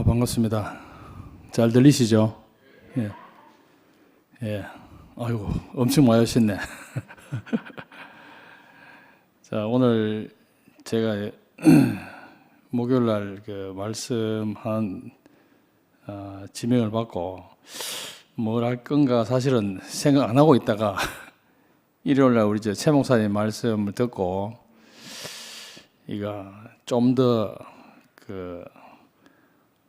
반갑습니다. 잘 들리시죠? 예. 예. 아이고, 엄청 많이 오셨네. 자, 오늘 제가 목요일 날 그 말씀한 지명을 받고 뭘 할 건가 사실은 생각 안 하고 있다가 일요일 날 우리 최 목사님 말씀을 듣고 이거 좀 더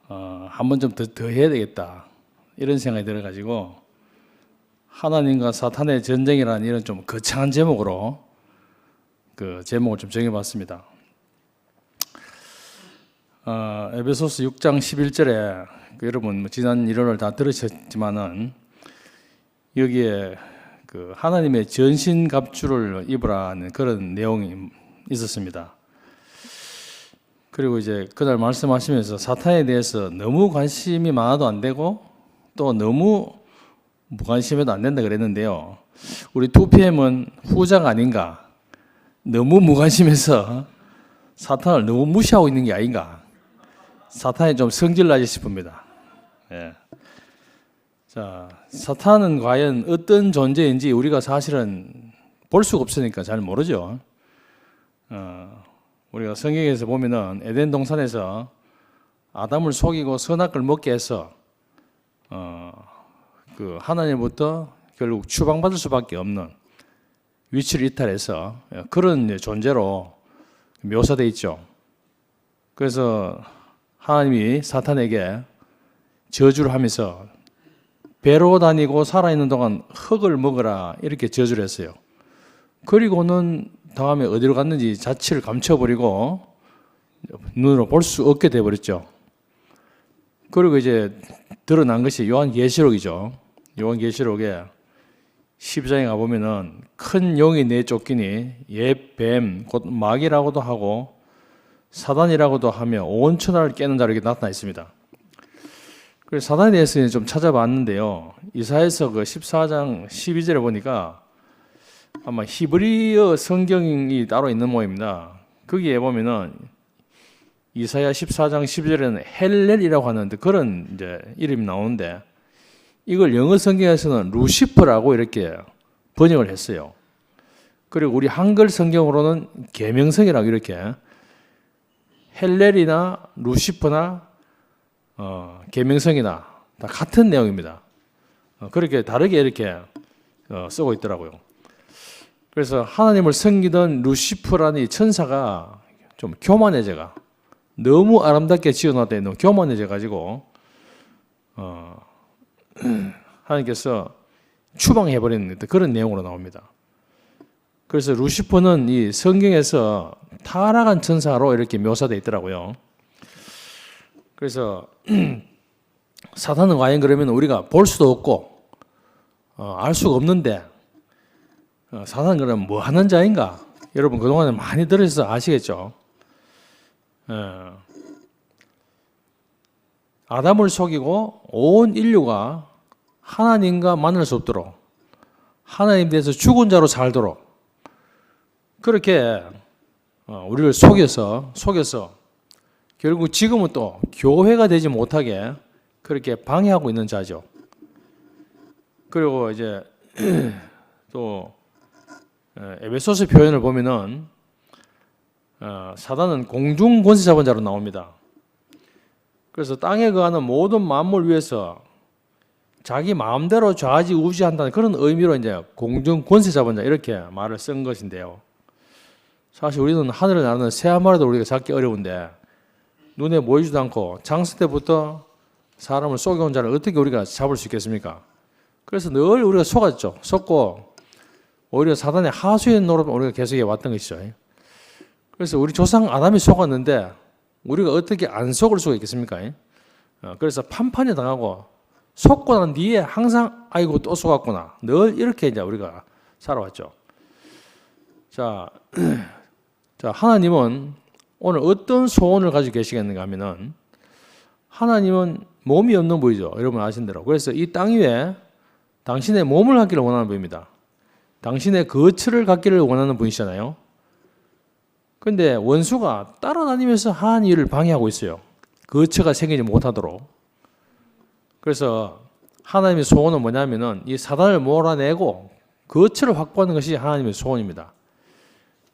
한 번 좀 더 해야 되겠다 이런 생각이 들어가지고 하나님과 사탄의 전쟁이라는 이런 좀 거창한 제목으로 그 제목을 좀 정해봤습니다. 에베소서 6장 11절에 여러분 지난 일요일 다 들으셨지만은 여기에 그 하나님의 전신 갑주를 입으라는 그런 내용이 있었습니다. 그리고 이제 그날 말씀하시면서 사탄에 대해서 너무 관심이 많아도 안 되고 또 너무 무관심해도 안 된다 그랬는데요. 우리 2PM은 후자가 아닌가? 너무 무관심해서 사탄을 너무 무시하고 있는 게 아닌가? 사탄이 좀 성질나지 싶습니다. 예. 자, 사탄은 과연 어떤 존재인지 우리가 사실은 볼 수가 없으니까 잘 모르죠. 우리가 성경에서 보면은 에덴 동산에서 아담을 속이고 선악을 먹게 해서 그 하나님부터 결국 추방받을 수밖에 없는 위치를 이탈해서 그런 존재로 묘사되어 있죠. 그래서 하나님이 사탄에게 저주를 하면서 배로 다니고 살아있는 동안 흙을 먹으라 이렇게 저주를 했어요. 그리고는 다음에 어디로 갔는지 자취를 감춰버리고 눈으로 볼 수 없게 돼버렸죠. 그리고 이제 드러난 것이 요한계시록이죠. 요한계시록에 12장에 가보면은 큰 용이 내쫓기니 옛 뱀, 곧 마귀라고도 하고 사단이라고도 하며 온 천하를 깨는 자로 이렇게 나타나 있습니다. 그래서 사단에 대해서 좀 찾아봤는데요. 이사야서 그 14장 12절에 보니까 아마 히브리어 성경이 따로 있는 모양입니다. 거기에 보면은 이사야 14장 12절에는 헬렐이라고 하는 그런 이제 이름이 나오는데 이걸 영어 성경에서는 루시퍼라고 이렇게 번역을 했어요. 그리고 우리 한글 성경으로는 계명성이라고 이렇게 헬렐이나 루시퍼나 계명성이나 다 같은 내용입니다. 그렇게 다르게 이렇게 쓰고 있더라고요. 그래서 하나님을 섬기던 루시퍼라는 이 천사가 좀 교만해져가 너무 아름답게 지어놨더니 너무 교만해져가지고 하나님께서 추방해버리는 그런 내용으로 나옵니다. 그래서 루시퍼는 이 성경에서 타락한 천사로 이렇게 묘사되어 있더라고요. 그래서 사탄은 과연 그러면 우리가 볼 수도 없고 알 수가 없는데 사탄은 그러면 뭐 하는 자인가? 여러분 그동안에 많이 들으셔서 아시겠죠? 아담을 속이고 온 인류가 하나님과 만날 수 없도록 하나님 대해서 죽은 자로 살도록 그렇게 우리를 속여서 결국 지금은 또 교회가 되지 못하게 그렇게 방해하고 있는 자죠. 그리고 이제 또 에베소서 표현을 보면은 사단은 공중 권세 잡은 자로 나옵니다. 그래서 땅에 거하는 모든 만물 위에서 자기 마음대로 좌지우지한다는 그런 의미로 이제 공중 권세 잡은 자 이렇게 말을 쓴 것인데요. 사실 우리는 하늘을 나르는 새 한 마리도 우리가 잡기 어려운데 눈에 보이지도 않고 창세 때부터 사람을 속여온 자를 어떻게 우리가 잡을 수 있겠습니까? 그래서 늘 우리가 속았죠. 속고 오히려 사단의 하수인 노릇 우리가 계속 해왔던 것이죠. 그래서 우리 조상 아담이 속았는데 우리가 어떻게 안 속을 수가 있겠습니까? 그래서 판판이 당하고 속고 난 뒤에 항상 아이고 또 속았구나 늘 이렇게 이제 우리가 살아왔죠. 자 하나님은 오늘 어떤 소원을 가지고 계시겠는가 하면은 하나님은 몸이 없는 분이죠. 여러분 아신 대로. 그래서 이 땅 위에 당신의 몸을 갖기를 원하는 분입니다. 당신의 거처를 갖기를 원하는 분이시잖아요. 근데 원수가 따라다니면서 하나님 일을 방해하고 있어요. 거처가 생기지 못하도록. 그래서 하나님의 소원은 뭐냐면은 이 사단을 몰아내고 거처를 확보하는 것이 하나님의 소원입니다.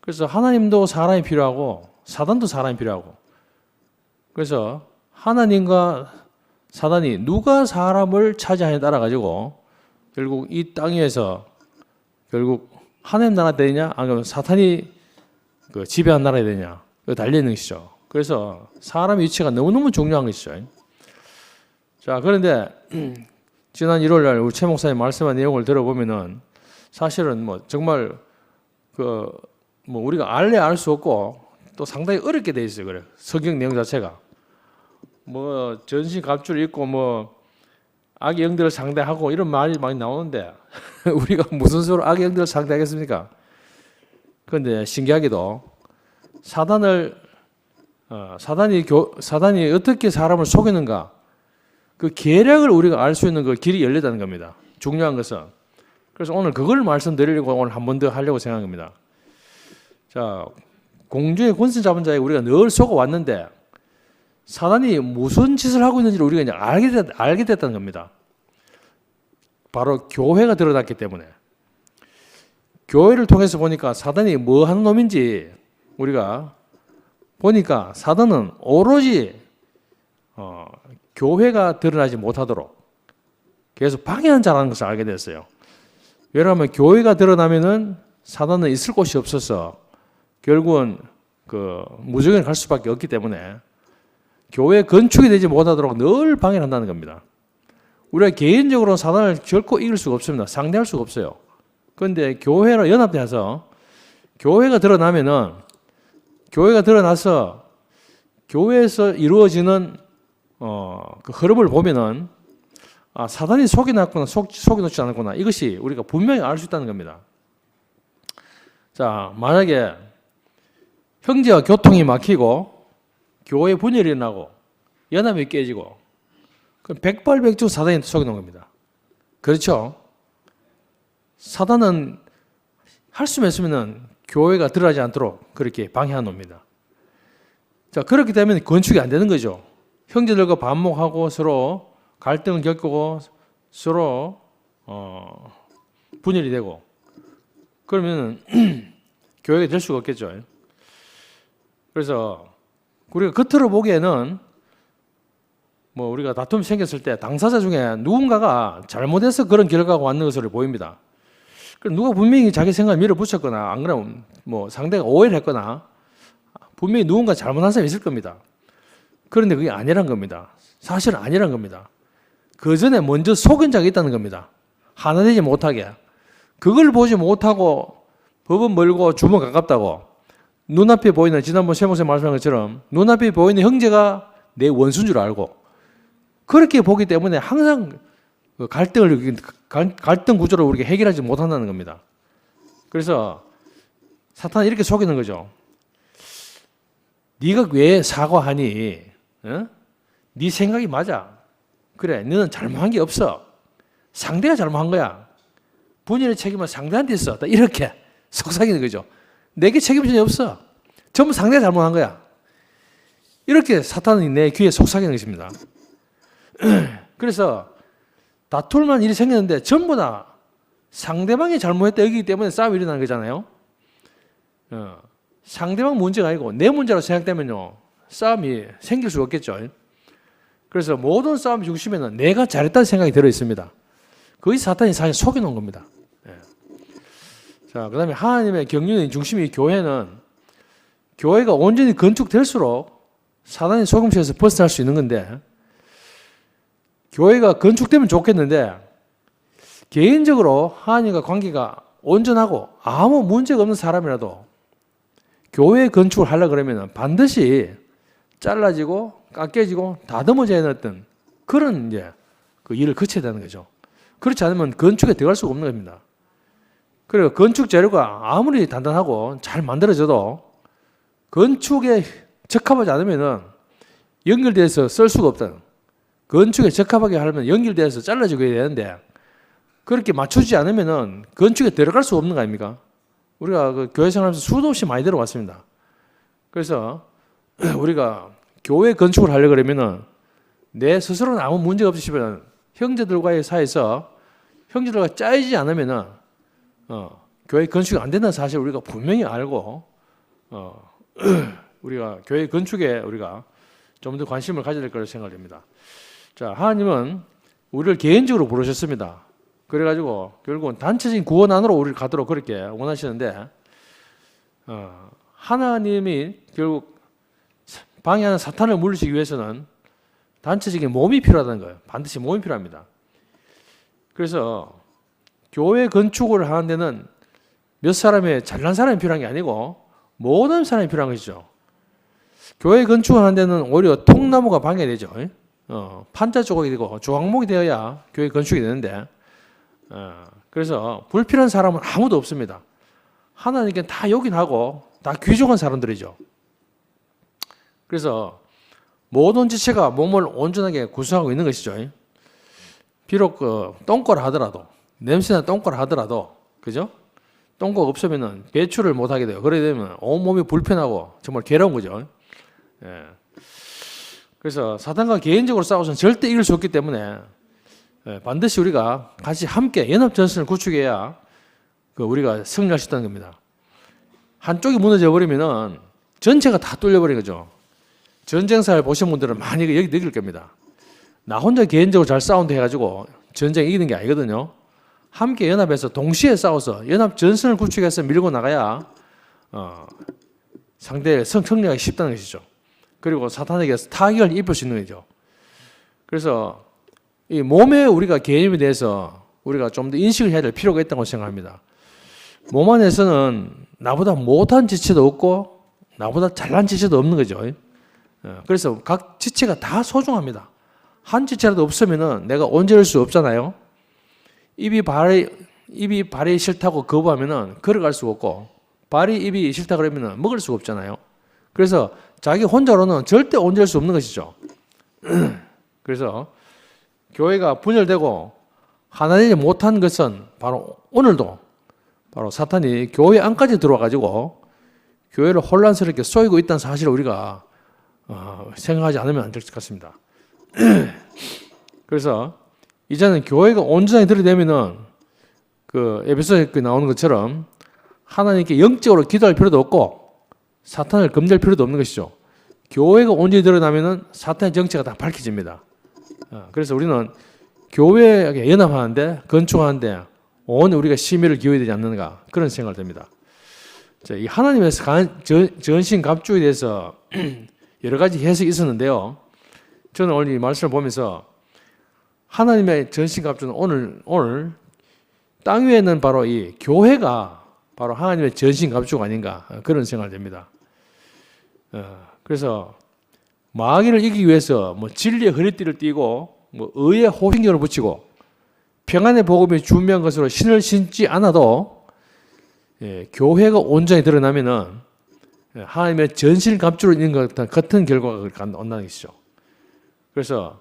그래서 하나님도 사람이 필요하고 사단도 사람이 필요하고, 그래서 하나님과 사단이 누가 사람을 차지하느냐에 따라 가지고 결국 이 땅 위에서 결국 하나님 나라 되느냐 아니면 사탄이 그 지배한 나라가 되느냐 달려 있는 것이죠. 그래서 사람의 위치가 너무너무 중요한 것이죠. 자, 그런데 지난 1월 날 우리 최 목사님 말씀한 내용을 들어보면은 사실은 뭐 정말 그 뭐 우리가 알래 알 수 없고 또 상당히 어렵게 돼 있어요. 그래. 성경 내용 자체가 뭐 전신 갑주를 입고 뭐 악의 영들을 상대하고 이런 말이 많이 나오는데 우리가 무슨 수로 악의 영들을 상대하겠습니까? 그런데 신기하게도 사단이 어떻게 사람을 속이는가, 그 계략을 우리가 알 수 있는 그 길이 열렸다는 겁니다. 중요한 것은. 그래서 오늘 그걸 말씀드리려고 오늘 한 번 더 하려고 생각한 겁니다. 자, 공중의 권세 잡은 자에게 우리가 늘 속아 왔는데 사단이 무슨 짓을 하고 있는지를 우리가 이제 알게 됐다는 겁니다. 바로 교회가 드러났기 때문에. 교회를 통해서 보니까 사단이 뭐 하는 놈인지 우리가 보니까 사단은 오로지 교회가 드러나지 못하도록 계속 방해한 자라는 것을 알게 됐어요. 왜냐하면 교회가 드러나면은 사단은 있을 곳이 없어서 결국은 그 무적에 갈 수밖에 없기 때문에 교회 건축이 되지 못하도록 늘 방해를 한다는 겁니다. 우리가 개인적으로 사단을 결코 이길 수가 없습니다. 상대할 수가 없어요. 그런데 교회로 연합돼서 교회가 드러나면은 교회가 드러나서 교회에서 이루어지는 그 흐름을 보면은 아, 사단이 속여놨구나, 속여놓지 않았구나, 이것이 우리가 분명히 알 수 있다는 겁니다. 자, 만약에 형제와 교통이 막히고 교회 분열이 일어나고 연합이 깨지고 그럼 백발백중 사단이 속여놓은 겁니다. 그렇죠? 사단은 할 수만 있으면 교회가 드러나지 않도록 그렇게 방해하는 놈입니다. 자, 그렇기 때문에 건축이 안 되는 거죠. 형제들과 반목하고 서로 갈등을 겪고 서로 분열이 되고 그러면 교회가 될 수가 없겠죠. 그래서 우리가 겉으로 보기에는 뭐 우리가 다툼이 생겼을 때 당사자 중에 누군가가 잘못해서 그런 결과가 왔는 것으로 보입니다. 누가 분명히 자기 생각을 밀어붙였거나 안 그러면 뭐 상대가 오해를 했거나 분명히 누군가 잘못한 사람이 있을 겁니다. 그런데 그게 아니란 겁니다. 사실은 아니란 겁니다. 그 전에 먼저 속인 자가 있다는 겁니다. 하나 되지 못하게. 그걸 보지 못하고 법은 멀고 주문 가깝다고 눈앞에 보이는, 지난번 세모세 말씀한 것처럼 눈앞에 보이는 형제가 내 원수인 줄 알고 그렇게 보기 때문에 항상 갈등 구조를 우리가 해결하지 못한다는 겁니다. 그래서 사탄은 이렇게 속이는 거죠. 네가 왜 사과하니? 어? 네 생각이 맞아. 그래, 너는 잘못한 게 없어. 상대가 잘못한 거야. 분열의 책임은 상대한테 있어. 이렇게 속삭이는 거죠. 내게 책임은 전혀 없어. 전부 상대가 잘못한 거야. 이렇게 사탄이 내 귀에 속삭이는 것입니다. 그래서 다툴 만한 일이 생겼는데 전부 다 상대방이 잘못했다 여기기 때문에 싸움이 일어나는 거잖아요. 상대방 문제가 아니고 내 문제로 생각되면요 싸움이 생길 수가 없겠죠. 그래서 모든 싸움 중심에는 내가 잘했다는 생각이 들어 있습니다. 그것이 사탄이 사실 속여놓은 겁니다. 자, 그 다음에 하나님의 경륜의 중심이 교회는 교회가 온전히 건축될수록 사단의 속임수에서 벗어날 수 있는 건데 교회가 건축되면 좋겠는데 개인적으로 하나님과 관계가 온전하고 아무 문제가 없는 사람이라도 교회 건축을 하려고 그러면 반드시 잘라지고 깎여지고 다듬어져야 하는 어떤 그런 이제 그 일을 거쳐야 되는 거죠. 그렇지 않으면 건축에 들어갈 수가 없는 겁니다. 그리고 건축 재료가 아무리 단단하고 잘 만들어져도 건축에 적합하지 않으면은 연결돼서 쓸 수가 없다는. 건축에 적합하게 하려면 연결돼서 잘라지고 해야 되는데 그렇게 맞추지 않으면은 건축에 들어갈 수가 없는 거 아닙니까? 우리가 그 교회 생활하면서 수도 없이 많이 들어왔습니다. 그래서 우리가 교회 건축을 하려고 그러면은 내 스스로는 아무 문제 없이 싶으면 형제들과의 사이에서 형제들과 짜이지 않으면은 교회 건축이 안 된다는 사실을 우리가 분명히 알고 우리가 교회 건축에 우리가 좀 더 관심을 가져야 될 거라고 생각됩니다. 자, 하나님은 우리를 개인적으로 부르셨습니다. 그래가지고 결국은 단체적인 구원 안으로 우리를 가도록 그렇게 원하시는데 하나님이 결국 방해하는 사탄을 물리치기 위해서는 단체적인 몸이 필요하다는 거예요. 반드시 몸이 필요합니다. 그래서 교회 건축을 하는 데는 몇 사람의 잘난 사람이 필요한 게 아니고 모든 사람이 필요한 것이죠. 교회 건축을 하는 데는 오히려 통나무가 방해되죠. 판자 조각이 되고 조각목이 되어야 교회 건축이 되는데 그래서 불필요한 사람은 아무도 없습니다. 하나님께 다 요긴하고 다 귀중한 사람들이죠. 그래서 모든 지체가 몸을 온전하게 구성하고 있는 것이죠. 비록 똥꼬라 하더라도 냄새나 똥꼬라 하더라도 그죠? 똥꼬가 없으면 배출을 못하게 돼요. 그러게 되면 온몸이 불편하고 정말 괴로운 거죠. 예. 그래서 사탄과 개인적으로 싸워서는 절대 이길 수 없기 때문에 반드시 우리가 같이 함께 연합전선을 구축해야 우리가 승리할 수 있다는 겁니다. 한쪽이 무너져 버리면 전체가 다 뚫려버린 거죠. 전쟁사를 보신 분들은 많이 여기 느낄 겁니다. 나 혼자 개인적으로 잘 싸운다 해가지고 전쟁 이기는 게 아니거든요. 함께 연합해서 동시에 싸워서 연합 전선을 구축해서 밀고 나가야 상대의 승리하기 쉽다는 것이죠. 그리고 사탄에게 타격을 입을 수 있는 거죠. 그래서 이 몸에 우리가 개념에 대해서 우리가 좀 더 인식을 해야 될 필요가 있다고 생각합니다. 몸 안에서는 나보다 못한 지체도 없고 나보다 잘난 지체도 없는 거죠. 그래서 각 지체가 다 소중합니다. 한 지체라도 없으면 내가 온전할 수 없잖아요. 입이 발이 싫다고 거부하면 걸어갈 수가 없고 발이 입이 싫다 그러면 먹을 수가 없잖아요. 그래서 자기 혼자로는 절대 온전할 수 없는 것이죠. 그래서 교회가 분열되고 하나님이 못한 것은 바로 오늘도 바로 사탄이 교회 안까지 들어와가지고 교회를 혼란스럽게 쏘이고 있다는 사실을 우리가 생각하지 않으면 안 될 것 같습니다. 그래서 이제는 교회가 온전히 들이대면은 그 에베소서에 나오는 것처럼 하나님께 영적으로 기도할 필요도 없고 사탄을 검될 필요도 없는 것이죠. 교회가 온전히 드러나면은 사탄의 정체가 다 밝혀집니다. 그래서 우리는 교회에 연합하는데 건축하는데 온 우리가 심혈을 기울여야 되지 않는가 그런 생각을 듭니다. 자, 이 하나님의 전신갑주에 대해서 여러 가지 해석이 있었는데요. 저는 오늘 이 말씀을 보면서 하나님의 전신갑주는 오늘 땅 위에는 바로 이 교회가 바로 하나님의 전신갑주가 아닌가 그런 생각을 됩니다. 그래서 마귀를 이기기 위해서 뭐 진리의 허리띠를 띠고 뭐 의의 호신경을 붙이고 평안의 복음이 중요한 것으로 신을 신지 않아도 교회가 온전히 드러나면은 하나님의 전신갑주로 있는 것 같은 결과가 온다는 것이죠. 그래서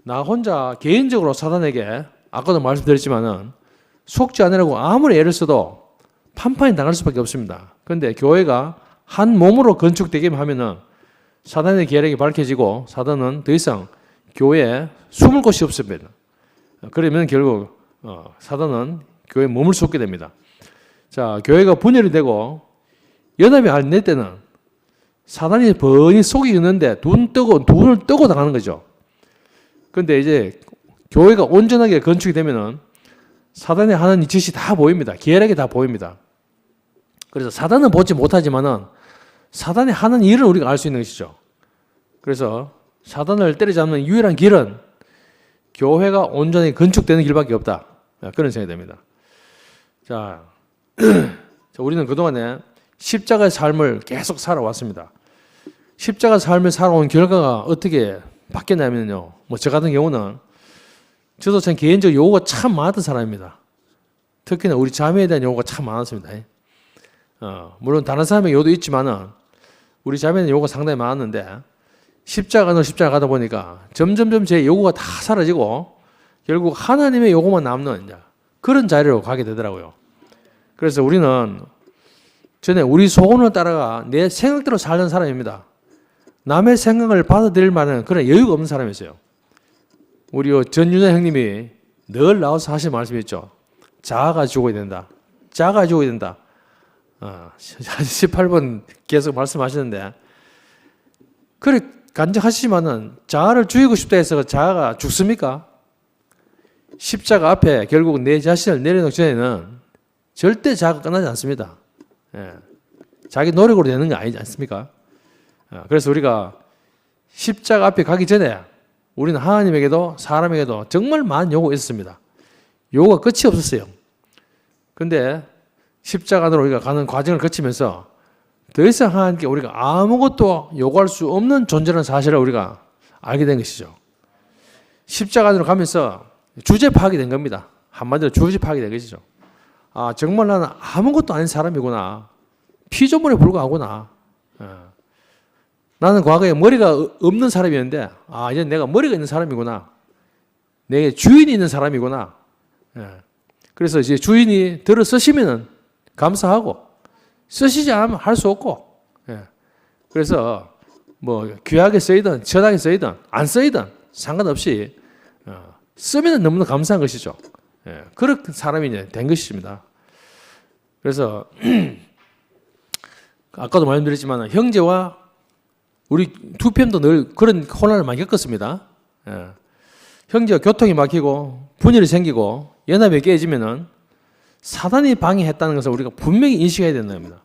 나 혼자 개인적으로 사단에게 아까도 말씀드렸지만은 속지 않으려고 아무리 애를 써도 판판이 당할 수밖에 없습니다. 그런데 교회가 한 몸으로 건축되기만 하면은 사단의 계략이 밝혀지고 사단은 더 이상 교회에 숨을 곳이 없습니다. 그러면 결국 사단은 교회에 몸을 쏟게 됩니다. 자, 교회가 분열이 되고 연합이 안 될 때는 사단이 번이 속이 있는데 눈을 뜨고 당하는 거죠. 그런데 이제 교회가 온전하게 건축이 되면은 사단이 하는 이 짓이 다 보입니다. 계략이 다 보입니다. 그래서 사단은 보지 못하지만은 사단이 하는 일을 우리가 알 수 있는 것이죠. 그래서 사단을 때려잡는 유일한 길은 교회가 온전히 건축되는 길밖에 없다. 그런 생각이 됩니다. 자, 우리는 그동안에 십자가의 삶을 계속 살아왔습니다. 십자가 삶을 살아온 결과가 어떻게 바뀌었냐면요. 뭐 저 같은 경우는 저도 참 개인적 요구가 참 많았던 사람입니다. 특히나 우리 자매에 대한 요구가 참 많았습니다. 물론 다른 사람의 요구도 있지만은 우리 자매는 요구가 상당히 많았는데 십자가 가다 보니까 점점점 제 요구가 다 사라지고 결국 하나님의 요구만 남는 그런 자리로 가게 되더라고요. 그래서 우리는 저는 우리 소원을 따라가 내 생각대로 살는 사람입니다. 남의 생각을 받아들일 만한 그런 여유가 없는 사람이었어요. 우리 전윤아 형님이 늘 나와서 하신 말씀이 있죠. 자아가 죽어야 된다. 자아가 죽어야 된다. 18번 계속 말씀하시는데 그래 간증하시지만은 자아를 죽이고 싶다 해서 자아가 죽습니까? 십자가 앞에 결국 내 자신을 내려놓기 전에는 절대 자아가 끝나지 않습니다. 자기 노력으로 되는 거 아니지 않습니까? 그래서 우리가 십자가 앞에 가기 전에 우리는 하나님에게도 사람에게도 정말 많은 요구가 있었습니다. 요구가 끝이 없었어요. 근데 십자가 안으로 우리가 가는 과정을 거치면서 더 이상 하나님께 우리가 아무것도 요구할 수 없는 존재라는 사실을 우리가 알게 된 것이죠. 십자가 안으로 가면서 주제 파악이 된 겁니다. 한마디로 주제 파악이 된 것이죠. 아, 정말 나는 아무것도 아닌 사람이구나. 피조물에 불과하구나. 나는 과거에 머리가 없는 사람이었는데 이제 내가 머리가 있는 사람이구나. 내게 주인이 있는 사람이구나. 그래서 이제 주인이 들어 쓰시면은 감사하고 쓰시지 않으면 할 수 없고. 그래서 뭐 귀하게 쓰이든 천하게 쓰이든 안 쓰이든 상관없이 쓰면 너무나 감사한 것이죠. 그런 사람이 이제 된 것입니다. 그래서 아까도 말씀드렸지만 형제와 우리 두 편도 늘 그런 혼란을 많이 겪었습니다. 형제가 교통이 막히고 분열이 생기고 연합이 깨지면은 사단이 방해했다는 것을 우리가 분명히 인식해야 된다는 겁니다.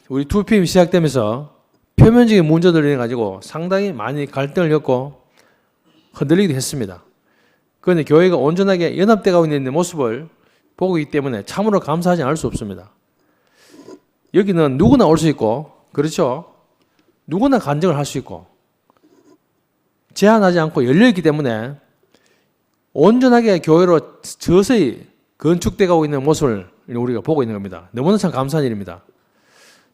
우리 2PM 시작되면서 표면적인 문제들을 인해 가지고 상당히 많이 갈등을 겪고 흔들리기도 했습니다. 그런데 교회가 온전하게 연합되어 있는 모습을 보고 있기 때문에 참으로 감사하지 않을 수 없습니다. 여기는 누구나 올 수 있고, 그렇죠? 누구나 간증을 할 수 있고, 제한하지 않고 열려있기 때문에 온전하게 교회로 서서히 건축되고 있는 모습을 우리가 보고 있는 겁니다. 너무나 참 감사한 일입니다.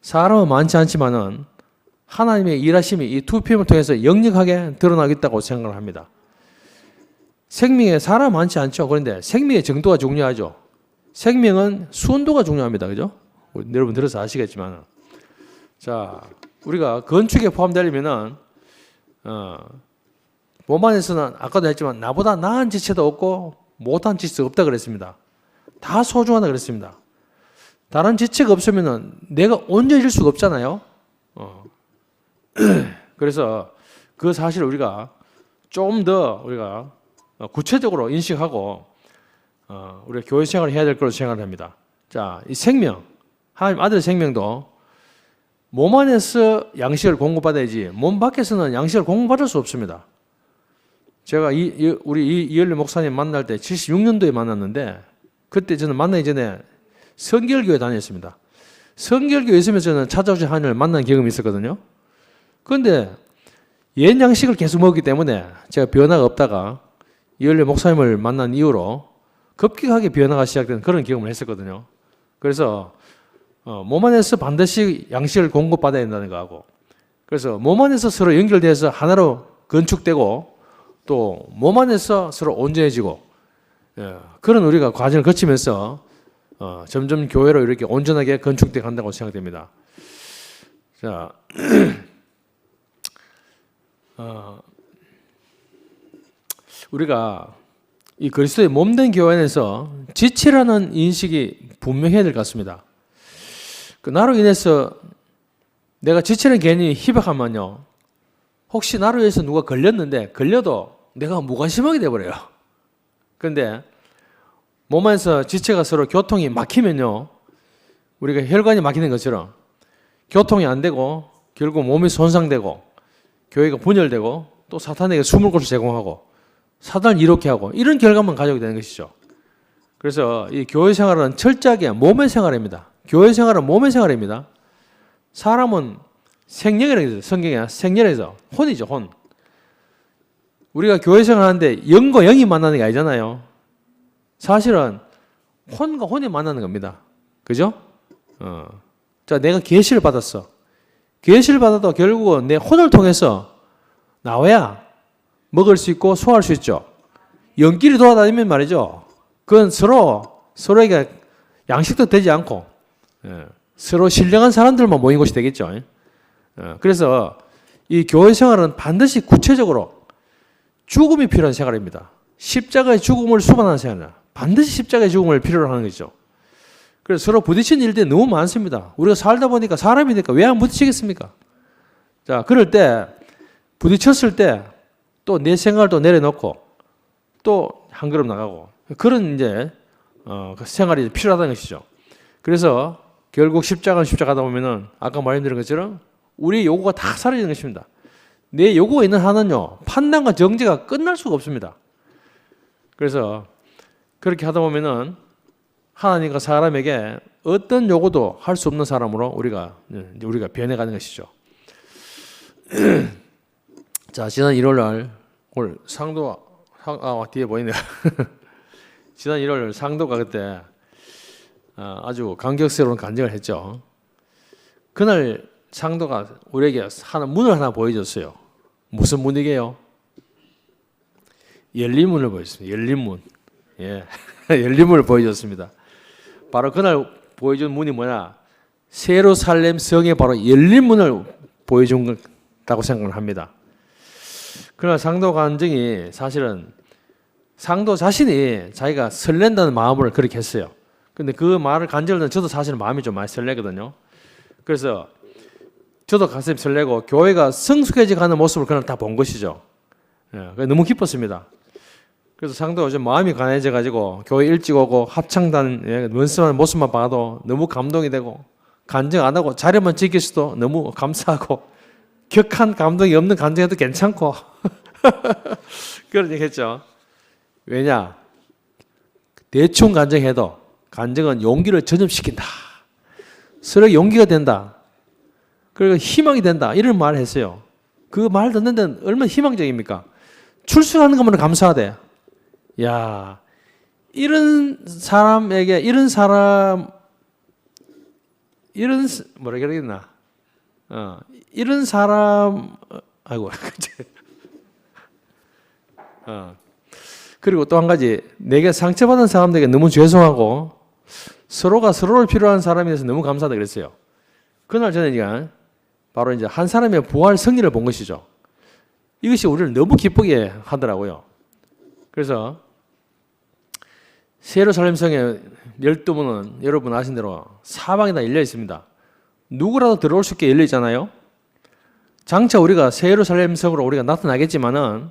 사람은 많지 않지만은 하나님의 일하심이 이 2PM을 통해서 역력하게 드러나겠다고 생각을 합니다. 생명에 사람 많지 않죠. 그런데 생명의 정도가 중요하죠. 생명은 수온도가 중요합니다. 그죠? 여러분 들어서 아시겠지만. 자, 우리가 건축에 포함되려면은, 몸 안에서는 아까도 했지만 나보다 나은 지체도 없고 못한 지체도 없다 그랬습니다. 다 소중하다 그랬습니다. 다른 지체가 없으면은 내가 온전해질 수가 없잖아요. 그래서 그 사실을 우리가 좀 더 우리가 구체적으로 인식하고 우리가 교회 생활을 해야 될 거로 생각을 합니다. 자, 이 생명, 하나님 아들의 생명도 몸 안에서 양식을 공급받아야지 몸 밖에서는 양식을 공급받을 수 없습니다. 제가 우리 이열리 목사님 만날 때 76년도에 만났는데 그때 저는 만나기 전에 성결교회 다녔습니다. 성결교회 있으면서 저는 찾아오신 하나님을 만난 경험이 있었거든요. 그런데 옛 양식을 계속 먹기 때문에 제가 변화가 없다가 이열리 목사님을 만난 이후로 급격하게 변화가 시작된 그런 경험을 했었거든요. 그래서 몸 안에서 반드시 양식을 공급받아야 된다는 거하고, 그래서 몸 안에서 서로 연결돼서 하나로 건축되고 또 몸 안에서 서로 온전해지고, 그런 우리가 과정을 거치면서 점점 교회로 이렇게 온전하게 건축되어 간다고 생각됩니다. 자, 우리가 이 그리스도의 몸된 교회 안에서 지체라는 인식이 분명해야 될 것 같습니다. 나로 인해서 내가 지체라는 개념이 희박하면요, 혹시 나로 인해서 누가 걸렸는데 걸려도 내가 무관심하게 돼버려요. 그런데 몸 안에서 지체가 서로 교통이 막히면요, 우리가 혈관이 막히는 것처럼 교통이 안 되고 결국 몸이 손상되고 교회가 분열되고 또 사탄에게 숨을 곳을 제공하고 사단을 이롭게 하고 이런 결과만 가져오게 되는 것이죠. 그래서 이 교회 생활은 철저하게 몸의 생활입니다. 교회 생활은 몸의 생활입니다. 사람은 생명이라고 해서 성경에 생명에서 혼이죠, 혼. 우리가 교회 생활하는데 영과 영이 만나는 게 아니잖아요. 사실은 혼과 혼이 만나는 겁니다. 그죠? 자, 내가 계시를 받았어. 계시를 받아도 결국은 내 혼을 통해서 나와야 먹을 수 있고 소화할 수 있죠. 영끼리 돌아다니면 말이죠, 그건 서로에게 양식도 되지 않고 서로 신령한 사람들만 모인 곳이 되겠죠. 그래서 이 교회 생활은 반드시 구체적으로 죽음이 필요한 생활입니다. 십자가의 죽음을 수반하는 생활이다. 반드시 십자가의 죽음을 필요로 하는 거죠. 그래서 서로 부딪히는 일들이 너무 많습니다. 우리가 살다 보니까 사람이니까 왜 안 부딪히겠습니까? 자, 그럴 때 부딪혔을 때 또 내 생각을 또 내려놓고 또 한 걸음 나가고 그런 이제 그 생활이 필요하다는 것이죠. 그래서 결국 십자가는 십자가다 보면은 아까 말씀드린 것처럼 우리 요구가 다 사라지는 것입니다. 내 요구가 있는 한은요 판단과 정죄가 끝날 수가 없습니다. 그래서 그렇게 하다 보면은 하나님과 사람에게 어떤 요구도 할 수 없는 사람으로 우리가 변해가는 것이죠. 자, 지난 1월날 오늘 상도 뒤에 보이네요. 지난 1월 상도가 그때 아주 감격스러운 간증을 했죠. 그날 상도가 우리에게 문을 하나 보여줬어요. 무슨 문이게요? 열린 문을 보여줬습니다. 열린 문. 예, 열린 문을 보여줬습니다. 바로 그날 보여준 문이 뭐냐? 예루살렘 성에 바로 열린 문을 보여준 거라고 생각을 합니다. 그러나 상도 간증이 사실은 상도 자신이 자기가 설렌다는 마음을 그렇게 했어요. 근데 그 말을 간증을 저도 사실은 마음이 좀 많이 설레거든요. 그래서 저도 가슴이 설레고 교회가 성숙해져 가는 모습을 그날 다 본 것이죠. 예, 너무 기뻤습니다. 그래서 상도가 요즘 마음이 간해져 가지고 교회 일찍 오고 합창단 연습하는 모습만 봐도 너무 감동이 되고 간증 안 하고 자료만 지킬 수도 너무 감사하고 격한 감동이 없는 간증해도 괜찮고 그런 얘기 했죠. 왜냐? 대충 간증해도 간증은 용기를 전염시킨다. 서로 용기가 된다. 그리고 희망이 된다. 이런 말을 했어요. 그 말 듣는 데는 얼마나 희망적입니까? 출석하는 것만으로 감사하대. 야, 이런 사람에게 뭐라 그러겠나? 이런 사람 아이고 그리고 또 한 가지 내게 상처받은 사람들에게 너무 죄송하고 서로가 서로를 필요한 사람이 돼서 너무 감사하다 그랬어요. 그날 저는 바로 이제 한 사람의 부활 승리를 본 것이죠. 이것이 우리를 너무 기쁘게 하더라고요. 그래서 예루살렘 성의 12문은 여러분 아신 대로 사방에 다 열려 있습니다. 누구라도 들어올 수 있게 열려 있잖아요. 장차 우리가 새 예루살렘 성으로 우리가 나타나겠지만은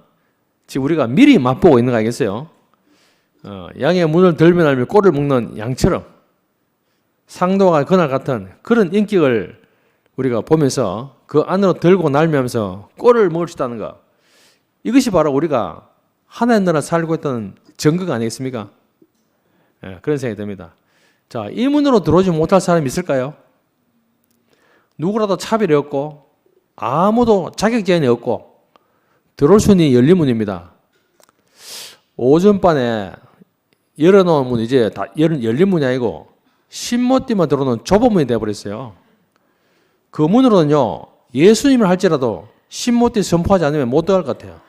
지금 우리가 미리 맛보고 있는 거 알겠어요? 양의 문을 들면 알면 꼴을 먹는 양처럼 상도가 그날 같은 그런 인격을 우리가 보면서 그 안으로 들고 날면서 꼴을 먹을 수 있다는 거. 이것이 바로 우리가 하나님 나라 살고 있던 증거가 아니겠습니까? 그런 생각이 듭니다. 자, 이 문으로 들어오지 못할 사람이 있을까요? 누구라도 차별이 없고 아무도 자격 제한이 없고 들어올 수 있는 열린 문입니다. 오전반에 열어놓은 문이 이제 다 열린 문이 아니고 신모띠만 들어오는 좁은 문이 되어버렸어요. 그 문으로는요 예수님을 할지라도 신모띠 선포하지 않으면 못 들어갈 것 같아요.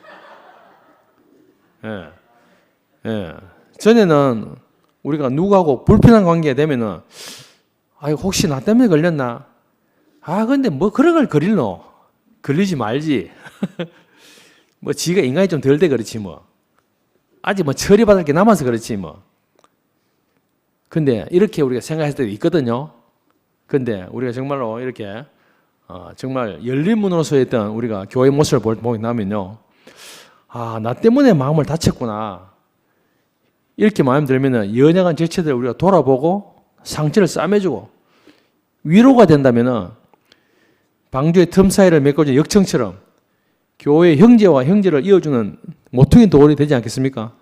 예. 전에는 우리가 누구하고 불편한 관계가 되면은 혹시 나 때문에 걸렸나? 근데 뭐 그런 걸 걸릴노? 걸리지 말지. 뭐 지가 인간이 좀 덜 돼 그렇지 뭐. 아직 뭐 처리받을 게 남아서 그렇지 뭐. 근데 이렇게 우리가 생각할 때도 있거든요. 근데 우리가 정말로 이렇게 정말 열린 문으로서 했던 우리가 교회 모습을 보게 나면요. 나 때문에 마음을 다쳤구나. 이렇게 마음 들면은 연약한 지체들을 우리가 돌아보고 상처를 싸매주고 위로가 된다면은 방주의 틈 사이를 메꿔준 역청처럼 교회 형제와 형제를 이어주는 모퉁이 돌이 되지 않겠습니까?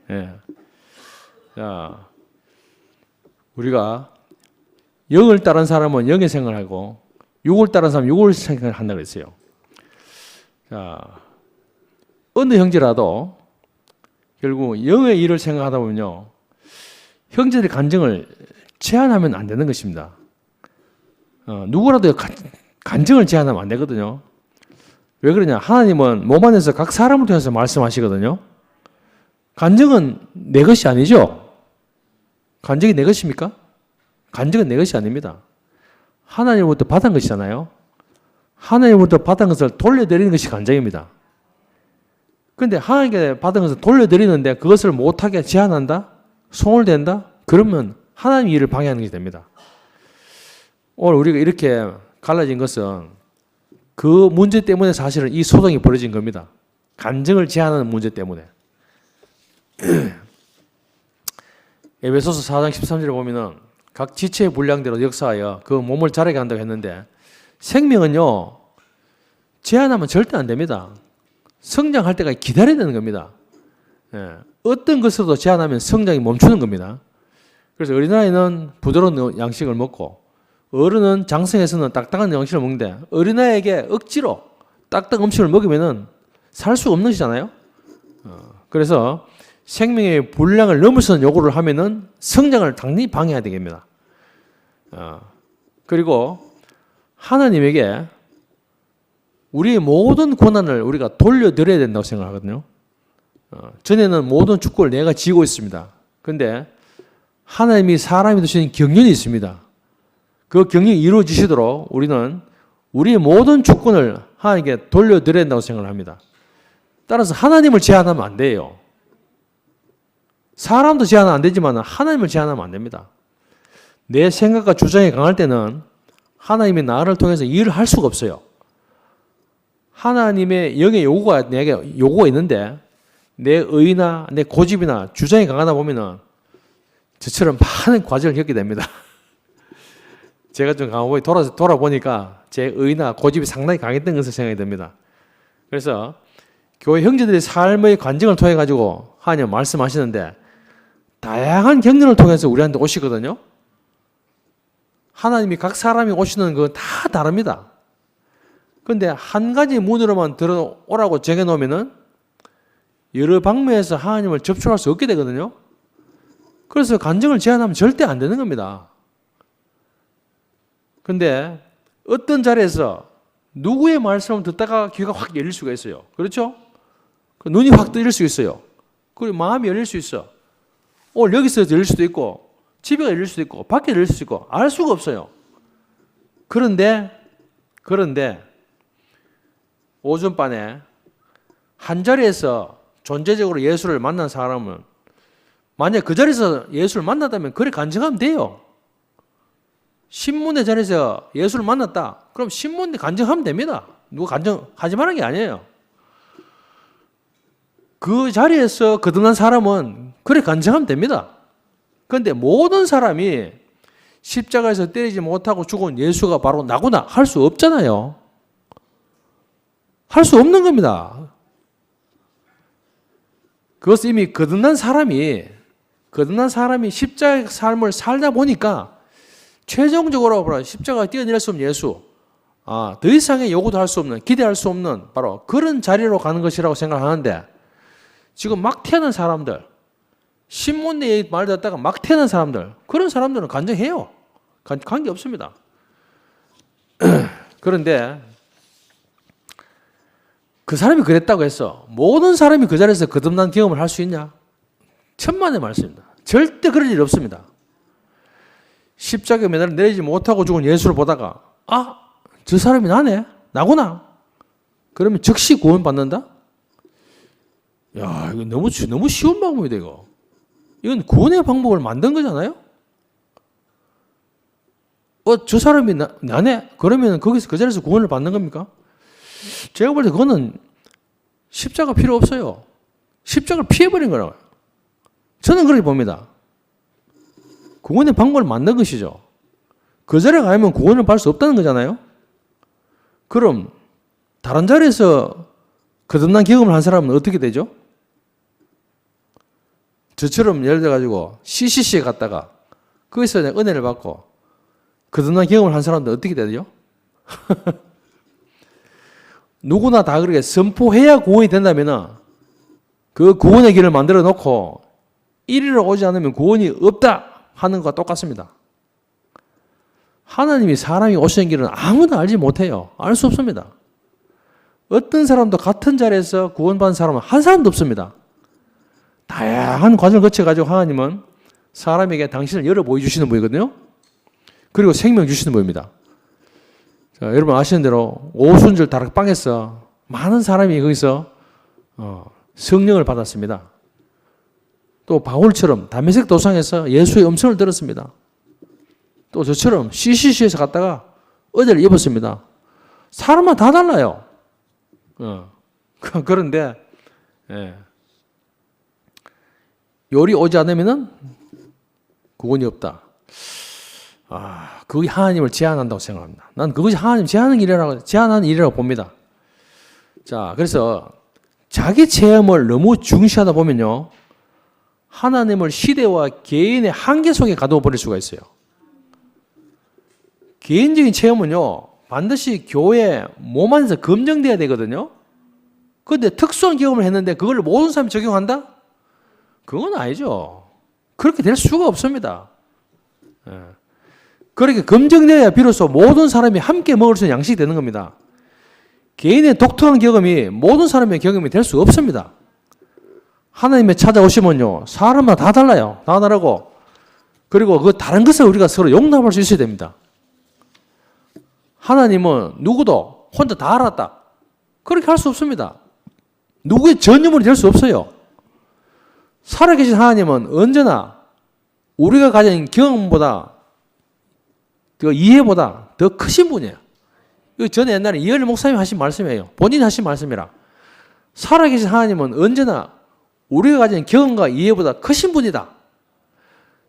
예. 자, 우리가 영을 따른 사람은 영의 생각을 하고 육을 따른 사람은 육을 생각을 한다고 그랬어요. 자, 어느 형제라도 결국 영의 일을 생각하다 보면요. 형제들의 간증을 제한하면 안 되는 것입니다. 누구라도 간증을 제한하면 안 되거든요. 왜 그러냐? 하나님은 몸 안에서 각 사람을 통해서 말씀하시거든요. 간증은 내 것이 아니죠? 간증이 내 것입니까? 간증은 내 것이 아닙니다. 하나님으로부터 받은 것이잖아요. 하나님으로부터 받은 것을 돌려드리는 것이 간증입니다. 그런데 하나님께 받은 것을 돌려드리는데 그것을 못하게 제한한다? 소홀된다? 그러면 하나님 일을 방해하는 것이 됩니다. 오늘 우리가 이렇게 갈라진 것은 그 문제 때문에 사실은 이 소동이 벌어진 겁니다. 간증을 제한하는 문제 때문에. 에베소서 4장 13절에 보면은 각 지체의 분량대로 역사하여 그 몸을 자라게 한다고 했는데 생명은요 제한하면 절대 안 됩니다. 성장할 때까지 기다려야 되는 겁니다. 어떤 것으로도 제한하면 성장이 멈추는 겁니다. 그래서 어린아이는 부드러운 양식을 먹고 어른은 장성에서는 딱딱한 양식을 먹는데 어린아이에게 억지로 딱딱한 음식을 먹이면은 살 수가 없는 것이잖아요. 그래서 생명의 분량을 넘어서는 요구를 하면은 성장을 당연히 방해해야 되겠습니다. 그리고 하나님에게 우리의 모든 고난을 우리가 돌려드려야 된다고 생각하거든요. 전에는 모든 주권을 내가 지고 있습니다. 그런데 하나님이 사람이 주신 경륜이 있습니다. 그 경륜이 이루어지시도록 우리는 우리의 모든 주권을 하나님께 돌려드려야 된다고 생각을 합니다. 따라서 하나님을 제한하면 안 돼요. 사람도 제한하면 안 되지만 하나님을 제한하면 안 됩니다. 내 생각과 주장이 강할 때는 하나님이 나를 통해서 일을 할 수가 없어요. 하나님의 영의 요구가 내게 요구가 있는데 내 의나 내 고집이나 주장이 강하다 보면은 저처럼 많은 과정을 겪게 됩니다. 제가 좀 강하고 돌아보니까 제 의나 고집이 상당히 강했던 것을 생각이 듭니다. 그래서 교회 형제들의 삶의 관증을 통해 가지고 하나님 말씀하시는데 다양한 경륜을 통해서 우리한테 오시거든요. 하나님이 각 사람이 오시는 건 다 다릅니다. 그런데 한 가지 문으로만 들어오라고 정해놓으면은 여러 방면에서 하나님을 접촉할 수 없게 되거든요. 그래서 간증을 제한하면 절대 안 되는 겁니다. 그런데 어떤 자리에서 누구의 말씀을 듣다가 귀가 확 열릴 수가 있어요. 그렇죠? 눈이 확 뜨일 수 있어요. 그리고 마음이 열릴 수 있어. 오늘 여기서 열릴 수도 있고 집에 열릴 수도 있고 밖에 열릴 수도 있고 알 수가 없어요. 그런데 오전반에 한 자리에서 존재적으로 예수를 만난 사람은 만약 그 자리에서 예수를 만났다면 그래 간증하면 돼요. 신문의 자리에서 예수를 만났다. 그럼 신문에 간증하면 됩니다. 누가 간증하지 말라는 게 아니에요. 그 자리에서 거듭난 사람은 그래 간증하면 됩니다. 그런데 모든 사람이 십자가에서 때리지 못하고 죽은 예수가 바로 나구나 할 수 없잖아요. 할 수 없는 겁니다. 그것은 이미 거듭난 사람이 십자가의 삶을 살다 보니까 최종적으로 십자가에 뛰어내릴 수 없는 예수, 더 이상의 요구도 할 수 없는, 기대할 수 없는 바로 그런 자리로 가는 것이라고 생각하는데 지금 막 태어난 사람들, 신문에 말 듣다가 막 태어난 사람들, 그런 사람들은 간증해요. 관계 없습니다. 그런데 그 사람이 그랬다고 해서 모든 사람이 그 자리에서 거듭난 경험을 할 수 있냐? 천만의 말씀입니다. 절대 그럴 일이 없습니다. 십자가에 매달려 내리지 못하고 죽은 예수를 보다가 저 사람이 나네? 나구나? 그러면 즉시 구원받는다? 야, 이거 너무 쉬운 방법이다, 이거. 이건 구원의 방법을 만든 거잖아요? 저 사람이 나네? 그러면 거기서 그 자리에서 구원을 받는 겁니까? 제가 볼 때 그거는 십자가 필요 없어요. 십자가를 피해버린 거라고요. 저는 그렇게 봅니다. 구원의 방법을 만든 것이죠. 그 자리에 가면 구원을 받을 수 없다는 거잖아요. 그럼 다른 자리에서 거듭난 경험을 한 사람은 어떻게 되죠? 저처럼 예를 들어가지고 CCC에 갔다가 거기서 은혜를 받고 거듭난 경험을 한 사람은 어떻게 되죠? 누구나 다 그렇게 선포해야 구원이 된다면 그 구원의 길을 만들어 놓고 이리로 오지 않으면 구원이 없다 하는 것과 똑같습니다. 하나님이 사람이 오시는 길은 아무도 알지 못해요. 알 수 없습니다. 어떤 사람도 같은 자리에서 구원받은 사람은 한 사람도 없습니다. 다양한 과정을 거쳐가지고 하나님은 사람에게 당신을 열어 보여주시는 분이거든요. 그리고 생명 주시는 분입니다. 자, 여러분 아시는 대로 오순절 다락방에서 많은 사람이 거기서 성령을 받았습니다. 또 바울처럼 다메섹 도상에서 예수의 음성을 들었습니다. 또 저처럼 CCC에서 갔다가 의대를 입었습니다. 사람마다 다 달라요. 그런데 요리 오지 않으면은 구원이 없다. 그게 하나님을 제한한다고 생각합니다. 난 그것이 하나님 제한하는 일이라고 봅니다. 자, 그래서 자기 체험을 너무 중시하다 보면요, 하나님을 시대와 개인의 한계 속에 가두어 버릴 수가 있어요. 개인적인 체험은요, 반드시 교회 몸 안에서 검증돼야 되거든요. 그런데 특수한 경험을 했는데 그걸 모든 사람이 적용한다? 그건 아니죠. 그렇게 될 수가 없습니다. 그렇게 검증돼야 비로소 모든 사람이 함께 먹을 수 있는 양식이 되는 겁니다. 개인의 독특한 경험이 모든 사람의 경험이 될 수 없습니다. 하나님의 찾아오시면요, 사람마다 다 달라요. 다 다르고, 그리고 그 다른 것을 우리가 서로 용납할 수 있어야 됩니다. 하나님은 누구도 혼자 다 알았다, 그렇게 할 수 없습니다. 누구의 전유물이 될 수 없어요. 살아계신 하나님은 언제나 우리가 가진 경험보다, 그 이해보다 더 크신 분이에요. 전에 옛날에 이현일 목사님이 하신 말씀이에요. 본인이 하신 말씀이라. 살아계신 하나님은 언제나 우리가 가진 경험과 이해보다 크신 분이다.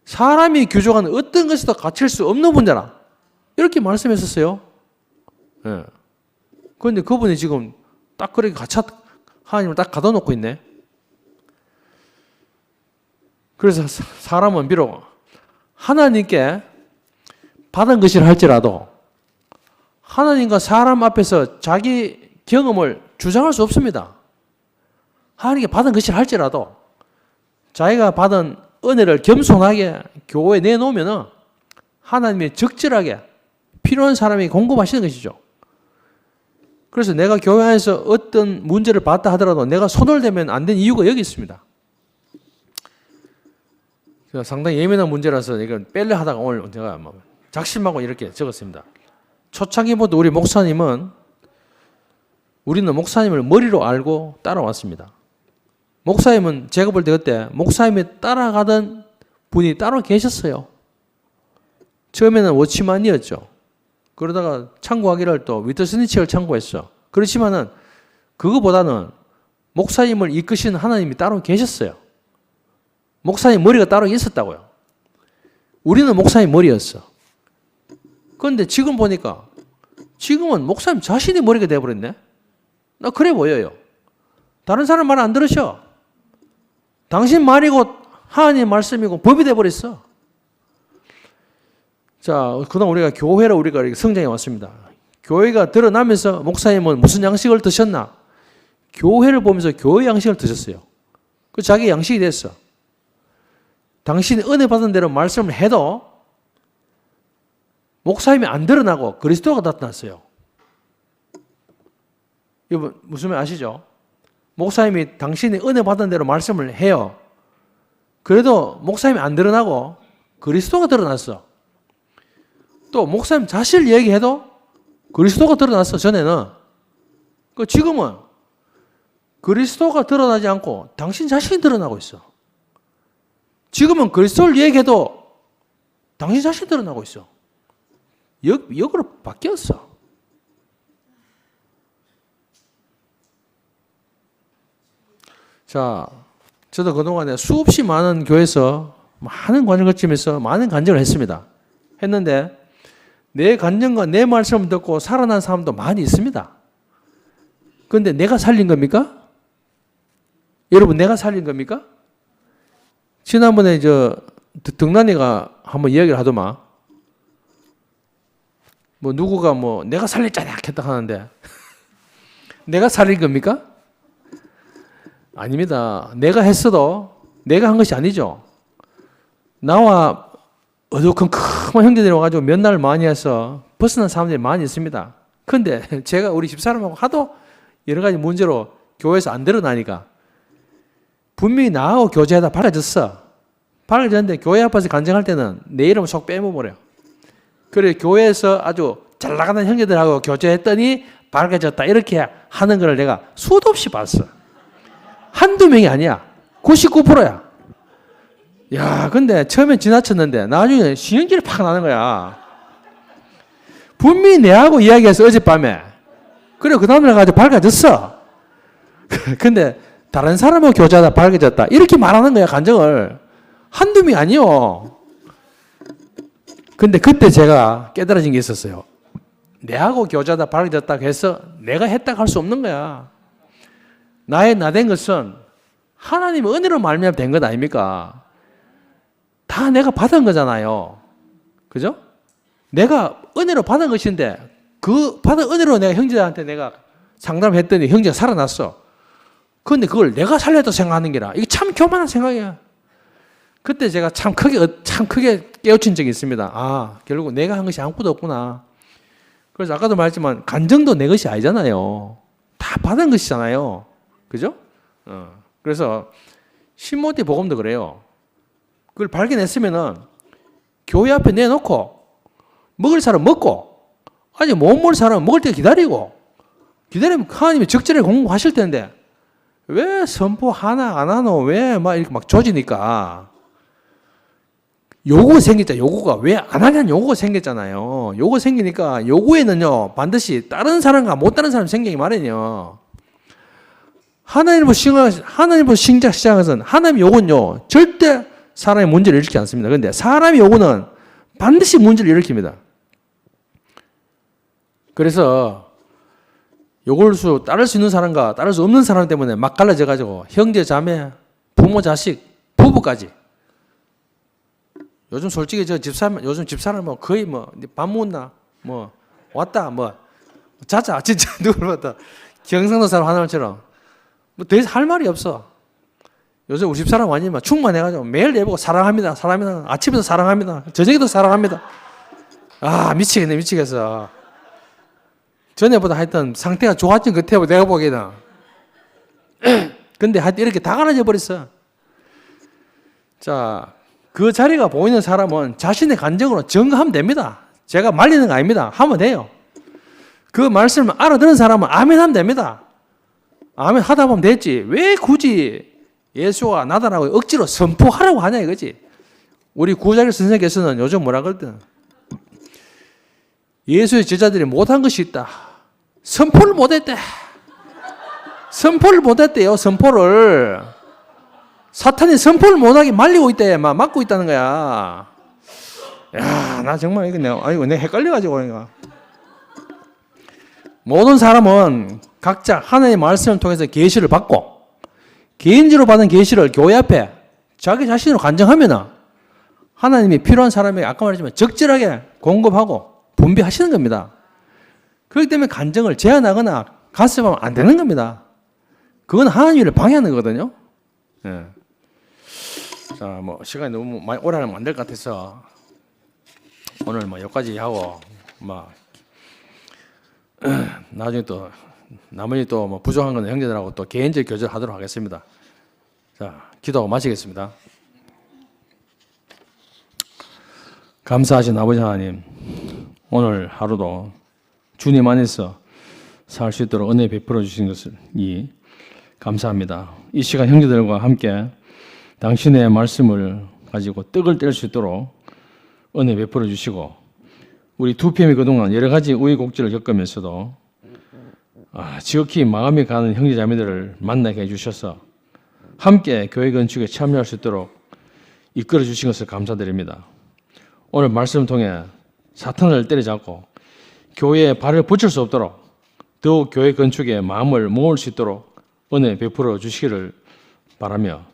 사람이 규정하는 어떤 것에도 갖출 수 없는 분이다. 이렇게 말씀했었어요. 그런데 그분이 지금 딱 그렇게 하나님을 딱 가둬놓고 있네. 그래서 사람은 비록 하나님께 받은 것이라 할지라도 하나님과 사람 앞에서 자기 경험을 주장할 수 없습니다. 하나님께 받은 것이라 할지라도 자기가 받은 은혜를 겸손하게 교회에 내놓으면 하나님이 적절하게 필요한 사람이 공급하시는 것이죠. 그래서 내가 교회 안에서 어떤 문제를 받다 하더라도 내가 손을 대면 안 되는 이유가 여기 있습니다. 제가 상당히 예민한 문제라서 이건 뺄려 하다가 오늘 제가 작심하고 이렇게 적었습니다. 초창기부터 우리는 목사님을 머리로 알고 따라왔습니다. 목사님은 제가 볼 때 그때 목사님이 따라가던 분이 따로 계셨어요. 처음에는 워치만이었죠. 그러다가 참고하기를 또 위트스니치를 참고했어. 그렇지만은 그거보다는 목사님을 이끄시는 하나님이 따로 계셨어요. 목사님 머리가 따로 있었다고요. 우리는 목사님 머리였어. 그런데 지금 보니까 지금은 목사님 자신이 머리가 되어버렸네. 나 그래 보여요. 다른 사람 말 안 들으셔. 당신 말이 곧 하나님 말씀이고 법이 되어버렸어. 자, 그동안 우리가 교회로 우리가 성장해 왔습니다. 교회가 드러나면서 목사님은 무슨 양식을 드셨나? 교회를 보면서 교회 양식을 드셨어요. 그 자기 양식이 됐어. 당신이 은혜 받은 대로 말씀을 해도 목사님이 안 드러나고 그리스도가 나타났어요. 여러분 무슨 말 아시죠? 목사님이 당신이 은혜 받은 대로 말씀을 해요. 그래도 목사님이 안 드러나고 그리스도가 드러났어. 또 목사님 자신을 얘기해도 그리스도가 드러났어. 전에는. 지금은 그리스도가 드러나지 않고 당신 자신이 드러나고 있어. 지금은 그리스도를 얘기해도 당신 자신이 드러나고 있어. 역으로 바뀌었어. 자, 저도 그동안에 수없이 많은 교회에서 많은 관을 거치면서 많은 간증을 했는데 내 간증과 내 말씀을 듣고 살아난 사람도 많이 있습니다. 그런데 내가 살린 겁니까? 여러분 내가 살린 겁니까? 지난번에 덕난이가 한번 이야기를 하더만 누구가 내가 살렸잖아 했다 하는데 내가 살린 겁니까? 아닙니다. 내가 했어도 내가 한 것이 아니죠. 나와 어두컴컴한 형제들이 와가지고 몇 날 많이 해서 벗어난 사람들이 많이 있습니다. 그런데 제가 우리 집사람하고 하도 여러 가지 문제로 교회에서 안 드러나니까 분명히 나하고 교제하다 밝아졌어. 밝아졌는데 교회 앞에서 간증할 때는 내 이름을 속 빼먹어버려. 그래 교회에서 아주 잘 나가는 형제들하고 교제했더니 밝아졌다 이렇게 하는 걸 내가 수도 없이 봤어. 한두 명이 아니야. 99%야. 야, 근데 처음엔 지나쳤는데 나중에 신경질이 팍 나는 거야. 분명히 내하고 이야기해서 어젯밤에. 그래, 그 다음날 가지고 밝아졌어. 근데 다른 사람하고 교제하다 밝아졌다. 이렇게 말하는 거야, 간증을. 한두 명이 아니요. 근데 그때 제가 깨달아진 게 있었어요. 내하고 교제하다 밝아졌다고 해서 내가 했다고 할 수 없는 거야. 나의 나된 것은 하나님의 은혜로 말미암아 된 것 아닙니까? 다 내가 받은 거잖아요. 그죠? 내가 은혜로 받은 것인데 그 받은 은혜로 내가 형제한테 내가 상담했더니 형제가 살아났어. 그런데 그걸 내가 살렸다고 생각하는 게라. 이게 참 교만한 생각이야. 그때 제가 참 크게 깨우친 적이 있습니다. 아, 결국 내가 한 것이 아무것도 없구나. 그래서 아까도 말했지만 간증도 내 것이 아니잖아요. 다 받은 것이잖아요. 그죠? 그래서 신모티 복음도 그래요. 그걸 발견했으면은 교회 앞에 내놓고 먹을 사람 먹고 아직 못 먹을 사람 먹을 때 기다리면 하나님이 적절하게 공부하실 텐데 왜 선포 하나 안 하노? 왜 막 이렇게 막 조지니까 요구가 생겼잖아요. 요구가 왜 안 하냐는 요구가 생겼잖아요. 요구 생기니까 요구에는요 반드시 다른 사람과 못 다른 사람 생기기 마련이요. 하나님으로 시작한 것은 하나님의 요구는요 절대 사람의 문제를 일으키지 않습니다. 그런데 사람의 요구는 반드시 문제를 일으킵니다. 그래서 요구를 따를 수 있는 사람과 따를 수 없는 사람 때문에 막 갈라져가지고 형제, 자매, 부모, 자식, 부부까지. 요즘 솔직히 요즘 집사람 뭐 거의 뭐 밥 먹었나 뭐 왔다 뭐 자자 진짜 누굴 봤다 경상도 사람 하나처럼 뭐 더 이상 할 말이 없어. 요즘 우리 집사람 아니면 충만해가지고 매일 내보고 사랑합니다. 아침에도 사랑합니다. 저녁에도 사랑합니다. 아 미치겠네 미치겠어. 전에보다 하여튼 상태가 좋아진 것 같아요. 내가 보기에는. 근데 하여튼 이렇게 다 갈라져 버렸어. 자, 그 자리가 보이는 사람은 자신의 감정으로 증거하면 됩니다. 제가 말리는 거 아닙니다. 하면 돼요. 그 말씀을 알아듣는 사람은 아멘 하면 됩니다. 아멘 하다 보면 됐지. 왜 굳이 예수가 나다라고 억지로 선포하라고 하냐 이거지. 우리 구자길 선생님께서는 요즘 뭐라 그러든 예수의 제자들이 못한 것이 있다. 선포를 못했대. 선포를 못했대요. 선포를. 사탄이 선포를 못하게 말리고 있대. 막 막고 있다는 거야. 야, 나 정말 내가 헷갈려가지고 그러니까. 모든 사람은 각자 하나님의 말씀을 통해서 계시를 받고 개인적으로 받은 계시를 교회 앞에 자기 자신으로 간증하면은 하나님이 필요한 사람에게 아까 말했지만 적절하게 공급하고 분배하시는 겁니다. 그렇기 때문에 간증을 제한하거나 간섭하면 안 되는 겁니다. 그건 하나님을 방해하는 거거든요. 예. 자, 뭐 시간이 너무 많이 오래 하면 안 될 것 같아서 오늘 뭐 여기까지 하고 막 나중에 또 나머지 또 뭐 부족한 건 형제들하고 또 개인적 교제를 하도록 하겠습니다. 자, 기도하고 마치겠습니다. 감사하신 아버지 하나님, 오늘 하루도 주님 안에서 살 수 있도록 은혜 베풀어 주신 것을 감사합니다. 이 시간 형제들과 함께 당신의 말씀을 가지고 떡을 뗄 수 있도록 은혜 베풀어 주시고 우리 2PM이 그동안 여러 가지 우여곡절을 겪으면서도 지극히 마음이 가는 형제자매들을 만나게 해주셔서 함께 교회 건축에 참여할 수 있도록 이끌어 주신 것을 감사드립니다. 오늘 말씀을 통해 사탄을 때려잡고 교회에 발을 붙일 수 없도록 더욱 교회 건축에 마음을 모을 수 있도록 은혜 베풀어 주시기를 바라며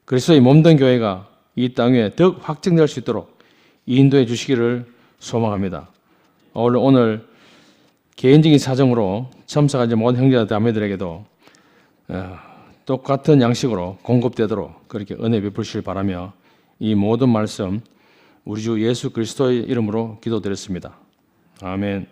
그리스도의 몸된 교회가 이 땅 위에 더욱 확증될 수 있도록 인도해 주시기를 소망합니다. 오늘 개인적인 사정으로 참석하지 못한 형제와 자매들에게도 똑같은 양식으로 공급되도록 그렇게 은혜 베푸시길 바라며 이 모든 말씀 우리 주 예수 그리스도의 이름으로 기도드렸습니다. 아멘.